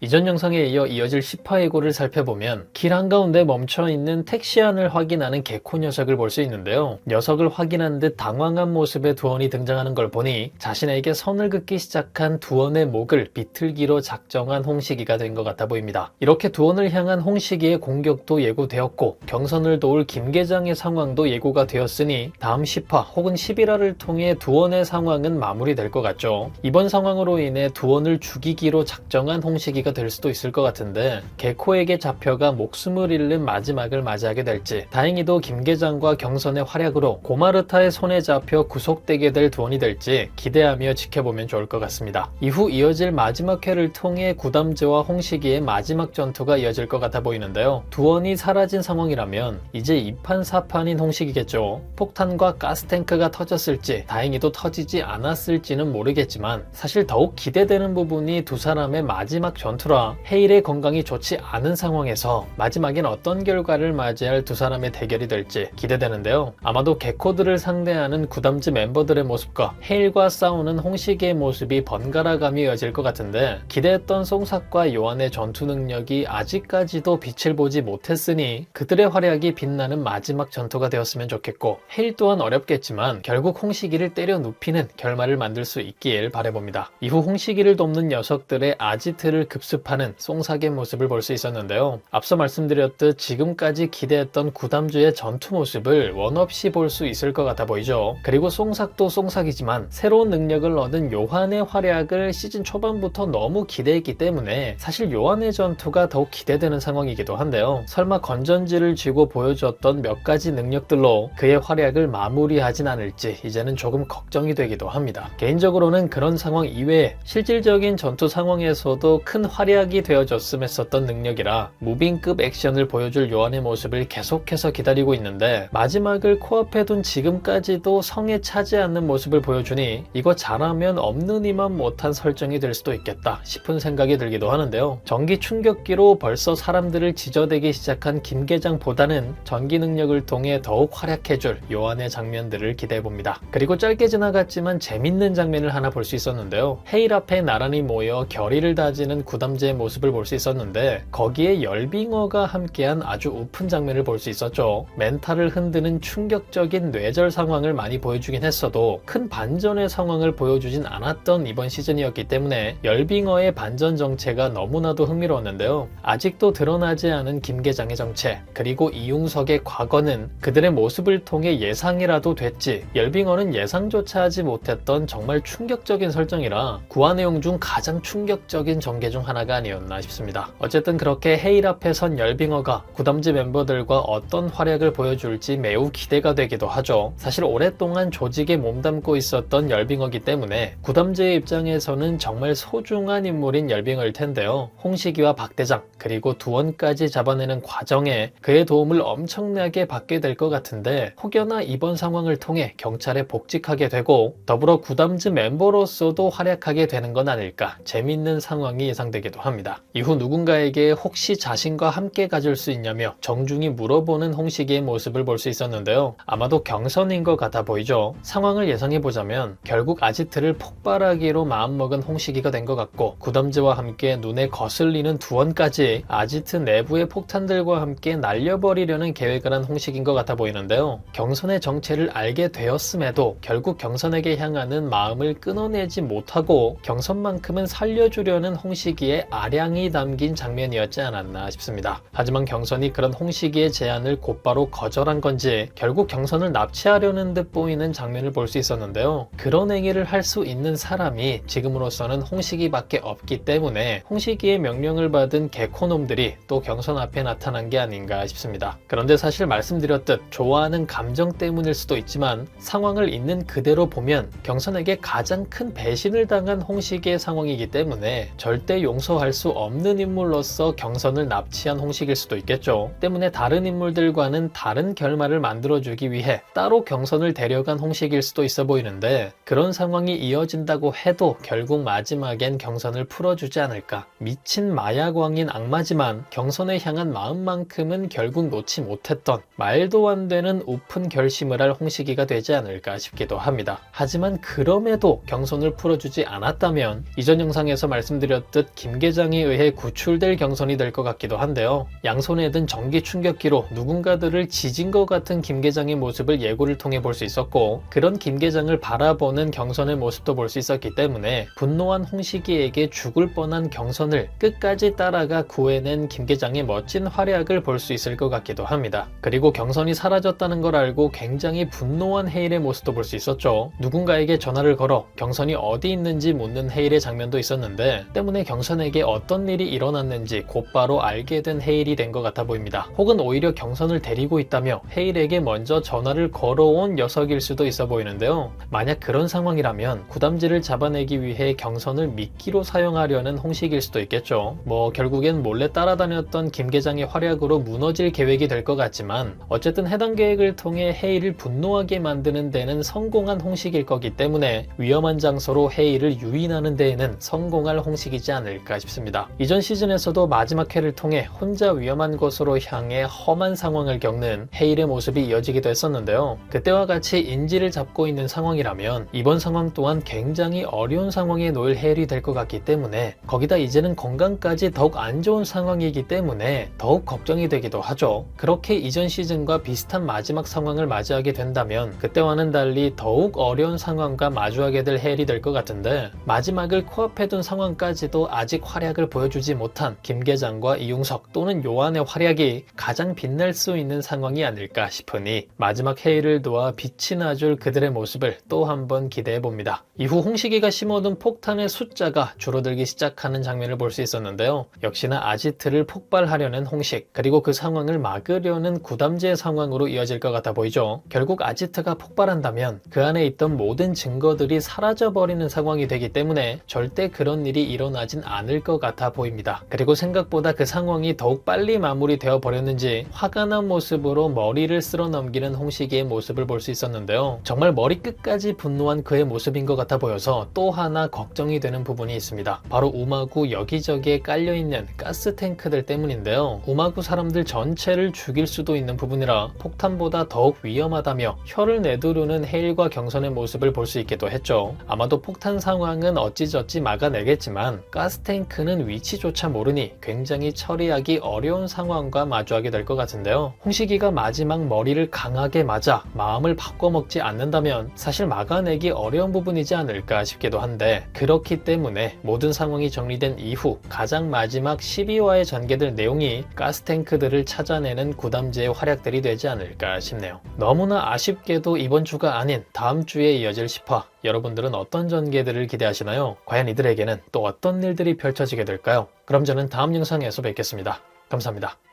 이전 영상에 이어 이어질 10화의고를 살펴보면 길 한가운데 멈춰있는 택시 안을 확인하는 개코 녀석을 볼 수 있는데요. 녀석을 확인한 듯 당황한 모습의 두원이 등장하는 걸 보니 자신에게 선을 긋기 시작한 두원의 목을 비틀기로 작정한 홍식이가 된 것 같아 보입니다. 이렇게 두원을 향한 홍식이의 공격도 예고되었고 경선을 도울 김계장의 상황도 예고가 되었으니 다음 10화 혹은 11화를 통해 두원의 상황은 마무리될 것 같죠. 이번 상황으로 인해 두원을 죽이기로 작정한 홍식이가 될 수도 있을 것 같은데 개코에게 잡혀가 목숨을 잃는 마지막을 맞이하게 될지, 다행히도 김계장과 경선의 활약으로 고마르타의 손에 잡혀 구속되게 될 두원이 될지 기대하며 지켜보면 좋을 것 같습니다. 이후 이어질 마지막 회를 통해 구담제와 홍식이의 마지막 전투가 이어질 것 같아 보이는데요. 두원이 사라진 상황이라면 이제 2판 4판인 홍식이겠죠. 폭탄과 가스탱크가 터졌을지 다행히도 터지지 않았을지는 모르겠지만 사실 더욱 기대되는 부분이 두 사람의 마지막 전투라 헤일의 건강이 좋지 않은 상황에서 마지막엔 어떤 결과를 맞이할 두 사람의 대결이 될지 기대되는데요. 아마도 개코들을 상대하는 구담즈 멤버들의 모습과 헤일과 싸우는 홍식이의 모습이 번갈아가며 이어질 것 같은데 기대했던 송삭과 요한의 전투 능력이 아직까지도 빛을 보지 못했으니 그들의 활약이 빛나는 마지막 전투가 되었으면 좋겠고, 헤일 또한 어렵겠지만 결국 홍식이를 때려 눕히는 결말을 만들 수 있길 바라봅니다. 이후 홍식이를 돕는 녀석들의 아지트를 급습하는 송삭의 모습을 볼 수 있었는데요. 앞서 말씀드렸듯 지금까지 기대했던 구담주의 전투 모습을 원없이 볼 수 있을 것 같아 보이죠. 그리고 송삭도 송삭이지만 새로운 능력을 얻은 요한의 활약을 시즌 초반부터 너무 기대했기 때문에 사실 요한의 전투가 더욱 기대되는 상황이기도 한데요. 설마 건전지를 쥐고 보여줬던 몇 가지 능력들로 그의 활약을 마무리하진 않을지 이제는 조금 걱정이 되기도 합니다. 개인적으로는 그런 상황 이외에 실질적인 전투 상황에서도 큰 활약이 되어줬음 했었던 능력이라 무빙급 액션을 보여줄 요한의 모습을 계속해서 기다리고 있는데 마지막을 코앞에 둔 지금까지도 성에 차지 않는 모습을 보여주니 이거 잘하면 없는 이만 못한 설정이 될 수도 있겠다 싶은 생각이 들기도 하는데요. 전기 충격기로 벌써 사람들을 지저대기 시작한 김계장보다는 전기 능력을 통해 더욱 활약해줄 요한의 장면들을 기대해봅니다. 그리고 짧게 지나갔지만 재밌는 장면을 하나 볼 수 있었는데요. 헤일 앞에 나란히 모여 결의를 다지는 구담제의 모습을 볼 수 있었는데 거기에 열빙어가 함께한 아주 우픈 장면을 볼 수 있었죠. 멘탈을 흔드는 충격적인 뇌절 상황을 많이 보여주긴 했어도 큰 반전의 상황을 보여주진 않았던 이번 시즌이었기 때문에 열빙어의 반전 정체가 너무나도 흥미로웠는데요. 아직도 드러나지 않은 김계장의 정체 그리고 이용석의 과거는 그들의 모습을 통해 예상이라도 됐지 열빙어는 예상조차 하지 못했던 정말 충격적인 설정이라 9화 내용 중 가장 충격적인 전개 중 하나가 아니었나 싶습니다. 어쨌든 그렇게 헤일 앞에 선 열빙어가 구담즈 멤버들과 어떤 활약을 보여줄지 매우 기대가 되기도 하죠. 사실 오랫동안 조직에 몸담고 있었던 열빙어기 때문에 구담즈의 입장에서는 정말 소중한 인물인 열빙어일 텐데요. 홍식이와 박대장 그리고 두원까지 잡아내는 과정에 그의 도움을 엄청나게 받게 될 것 같은데 혹여나 이번 상황을 통해 경찰에 복직하게 되고 더불어 구담즈 멤버로서도 활약하게 되는 건 아닐까 재밌는 상황이 예상되기도 합니다. 이후 누군가에게 혹시 자신과 함께 가줄 수 있냐며 정중히 물어보는 홍식이의 모습을 볼 수 있었는데요. 아마도 경선인 것 같아 보이죠. 상황을 예상해보자면 결국 아지트를 폭발하기로 마음먹은 홍식이가 된 것 같고 구담즈와 함께 눈에 거슬리는 두원까지 아지트 내부의 폭탄들과 함께 날려버리려는 계획을 한 홍식인 것 같아 보이는데요. 경선의 정체를 알게 되었음에도 결국 경선에게 향하는 마음을 끊어내지 못하고 경선만큼은 살려주려는 홍식이의 아량이 담긴 장면이었지 않았나 싶습니다. 하지만 경선이 그런 홍식이의 제안을 곧바로 거절한 건지 결국 경선을 납치하려는 듯 보이는 장면을 볼 수 있었는데요. 그런 행위를 할 수 있는 사람이 지금으로서는 홍식이밖에 없기 때문에 홍식이의 명령을 받은 개코놈들이 또 경선 앞에 나타난 게 아닌가 싶습니다. 그런데 사실 말씀드렸듯 좋아하는 감정 때문일 수도 있지만 상황을 있는 그대로 보면 경선에게 가장 큰 배신을 당한 홍식이의 상황이기 때문에 절대 용서할 수 없는 인물로서 경선을 납치한 홍식일 수도 있겠죠. 때문에 다른 인물들과는 다른 결말을 만들어주기 위해 따로 경선을 데려간 홍식일 수도 있어 보이는데 그런 상황이 이어진다고 해도 결국 마지막엔 경선을 풀어주지 않을까. 미친 마약왕인 악마지만 경선에 향한 마음만큼은 결국 놓지 못했던 말도 안 되는 우픈 결심을 할 홍식이가 되지 않을까 싶기도 합니다. 하지만 그럼에도 경선을 풀어주지 않았다면 이전 영상에서 말씀드렸듯 김계장에 의해 구출될 경선이 될 것 같기도 한데요. 양손에 든 전기 충격기로 누군가들을 지진 것 같은 김계장의 모습을 예고를 통해 볼 수 있었고, 그런 김계장을 바라보는 경선의 모습도 볼 수 있었기 때문에 분노한 홍식이에게 죽을 뻔한 경선을 끝까지 따라가 구해낸 김계장의 멋진 활약을 볼 수 있을 것 같기도 합니다. 그리고 경선이 사라졌다는 걸 알고 굉장히 분노한 헤일의 모습도 볼 수 있었죠. 누군가에게 전화를 걸어 경선이 어디 있는지 묻는 헤일의 장면도 있었는데, 때문에 경선에게 어떤 일이 일어났는지 곧바로 알게 된 헤일이 된 것 같아 보입니다. 혹은 오히려 경선을 데리고 있다며 헤일에게 먼저 전화를 걸어온 녀석일 수도 있어 보이는데요. 만약 그런 상황이라면 구담지를 잡아내기 위해 경선을 미끼로 사용하려는 홍식일 수도 있겠죠. 결국엔 몰래 따라다녔던 김계장의 활약으로 무너질 계획이 될 것 같지만, 어쨌든 해당 계획을 통해 헤일을 분노하게 만드는 데는 성공한 홍식일 거기 때문에 위험한 장소로 헤일을 유인하는 데에는 성공할 홍식이지 않을까 싶습니다. 이전 시즌에서도 마지막 회를 통해 혼자 위험한 곳으로 향해 험한 상황을 겪는 헤일의 모습이 이어지기도 했었는데요. 그때와 같이 인지를 잡고 있는 상황이라면 이번 상황 또한 굉장히 어려운 상황에 놓일 헤일이 될 것 같기 때문에, 거기다 이제는 건강까지 더욱 안 좋은 상황이기 때문에 더욱 걱정이 되기도 하죠. 그렇게 이전 시즌과 비슷한 마지막 상황을 맞이하게 된다면 그때와는 달리 더욱 어려운 상황과 마주하게 될 헤일이 될 것 같은데, 마지막을 코앞에 둔 상황까지도 아직 활약을 보여주지 못한 김계장과 이용석 또는 요한의 활약이 가장 빛날 수 있는 상황이 아닐까 싶으니, 마지막 헤일을 도와 빛이 나줄 그들의 모습을 또 한번 기대해봅니다. 이후 홍식이가 심어둔 폭탄의 숫자가 줄어들기 시작하는 장면을 볼 수 있었는데요. 역시나 아지트를 폭발하려는 홍식, 그리고 그 상황을 막으려는 구담지의 상황으로 이어질 것 같아 보이죠. 결국 아지트가 폭발한다면 그 안에 있던 모든 증거들이 사라져버리는 상황이 되기 때문에 절대 그런 일이 일어나진 않을 것 같아 보입니다. 그리고 생각보다 그 상황이 더욱 빨리 마무리되어 버렸는지 화가 난 모습으로 머리를 쓸어 넘기는 홍식이의 모습을 볼 수 있었는데요. 정말 머리끝까지 분노한 그의 모습인 것 같아 보여서 또 하나 걱정이 되는 부분이 있습니다. 바로 우마구 여기저기에 깔려있는 가스 탱크들 때문인데요. 우마구 사람들 전체를 죽일 수도 있는 부분이라 폭탄보다 더욱 위험하다며 혀를 내두르는 헤일과 경선의 모습을 볼 수 있기도 했죠. 아마도 폭탄 상황은 어찌저찌 막아내겠지만 가스탱크는 위치조차 모르니 굉장히 처리하기 어려운 상황과 마주하게 될 것 같은데요. 홍식이가 마지막 머리를 강하게 맞아 마음을 바꿔먹지 않는다면 사실 막아내기 어려운 부분이지 않을까 싶기도 한데, 그렇기 때문에 모든 상황이 정리된 이후 가장 마지막 12화에 전개될 내용이 가스탱크들을 찾아내는 구담지의 활약들이 되지 않을까 싶네요. 너무나 아쉽게도 이번 주가 아닌 다음 주에 이어질 10화, 여러분들은 어떤 전개들을 기대하시나요? 과연 이들에게는 또 어떤 일들이 펼쳐지게 될까요? 그럼 저는 다음 영상에서 뵙겠습니다. 감사합니다.